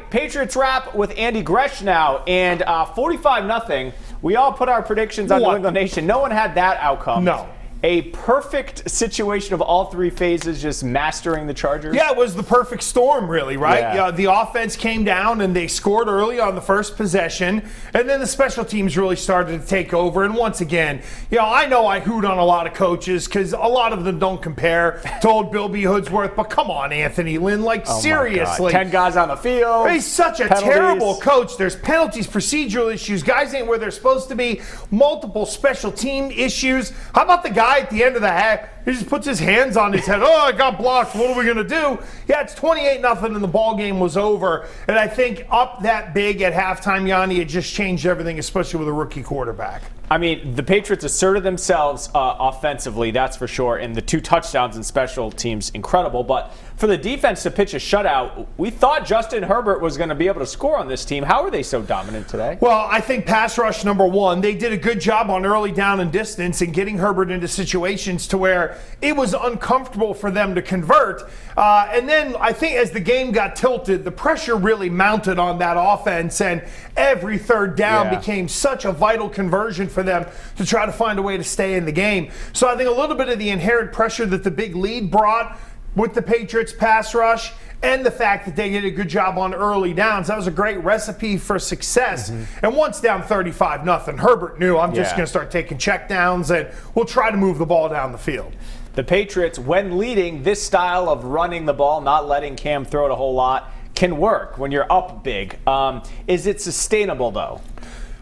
Patriots wrap with Andy Gresh now, and 45-0. We all put our predictions on New England Nation. No one had that outcome. No. A perfect situation of all three phases just mastering the Chargers? Yeah, it was the perfect storm, really, right? Yeah. The offense came down, and they scored early on the first possession, and then the special teams really started to take over. And once again, I know I hoot on a lot of coaches because a lot of them don't compare to old Bill B. Hoodsworth, but come on, Anthony Lynn, seriously. 10 guys on the field. He's such a terrible coach. There's penalties, procedural issues. Guys ain't where they're supposed to be. Multiple special team issues. How about the guy at the end of the half? He just puts his hands on his head. Oh, I got blocked. What are we going to do? Yeah, it's 28-0 and the ball game was over. And I think up that big at halftime, Yianni, it just changed everything, especially with a rookie quarterback. I mean, the Patriots asserted themselves offensively, that's for sure, and the 2 touchdowns in special teams, incredible. But for the defense to pitch a shutout, we thought Justin Herbert was going to be able to score on this team. How are they so dominant today? Well, I think pass rush, number one, they did a good job on early down and distance and getting Herbert into situations to where it was uncomfortable for them to convert. And then I think as the game got tilted, the pressure really mounted on that offense, and every third down became such a vital conversion for them to try to find a way to stay in the game. So I think a little bit of the inherent pressure that the big lead brought with the Patriots pass rush and the fact that they did a good job on early downs, that was a great recipe for success. And once down 35-0, Herbert knew, I'm just going to start taking check downs and we'll try to move the ball down the field. The Patriots, when leading, this style of running the ball, not letting Cam throw it a whole lot, can work when you're up big. Is it sustainable, though?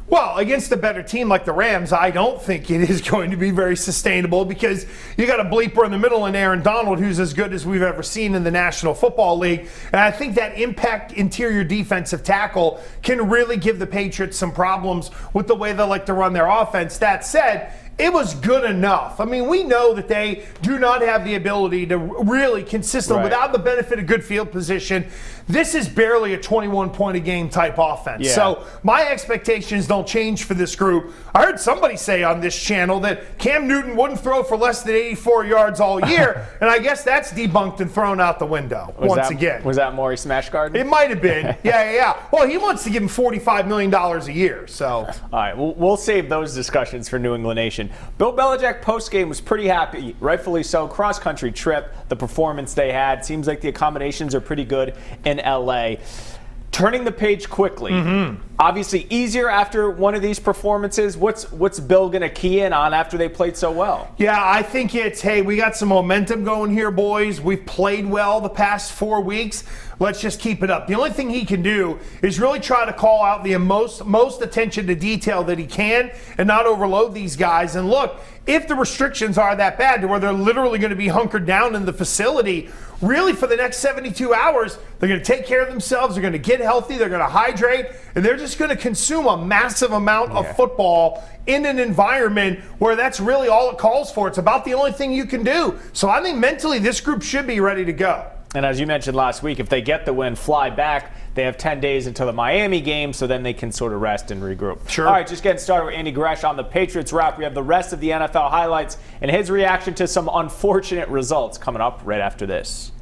Well, against a better team like the Rams, I don't think it is going to be very sustainable because you got a bleeper in the middle in Aaron Donald who's as good as we've ever seen in the National Football League. And I think that impact interior defensive tackle can really give the Patriots some problems with the way they like to run their offense. That said, it was good enough. I mean, we know that they do not have the ability to really consistently, without the benefit of good field position. This is barely a 21-point-a-game type offense. So my expectations don't change for this group. I heard somebody say on this channel that Cam Newton wouldn't throw for less than 84 yards all year, and I guess that's debunked and thrown out the window once again. Was that Maury Smashgarden? It might have been. Yeah. Well, he wants to give him $45 million a year. So. All right, we'll save those discussions for New England Nation. Bill Belichick postgame was pretty happy, rightfully so. Cross-country trip, the performance they had. Seems like the accommodations are pretty good in L.A. Turning the page quickly, obviously easier after one of these performances. What's Bill going to key in on after they played so well? Yeah, I think it's, hey, we got some momentum going here, boys. We've played well the past 4 weeks. Let's just keep it up. The only thing he can do is really try to call out the most attention to detail that he can and not overload these guys. And look, if the restrictions are that bad to where they're literally going to be hunkered down in the facility, really for the next 72 hours, they're going to take care of themselves, they're going to get healthy, they're going to hydrate, and they're just going to consume a massive amount of football in an environment where that's really all it calls for. It's about the only thing you can do. So I think mentally this group should be ready to go. And as you mentioned last week, if they get the win, fly back, they have 10 days until the Miami game, so then they can sort of rest and regroup. Sure. All right, just getting started with Andy Gresh on the Patriots wrap. We have the rest of the NFL highlights and his reaction to some unfortunate results coming up right after this.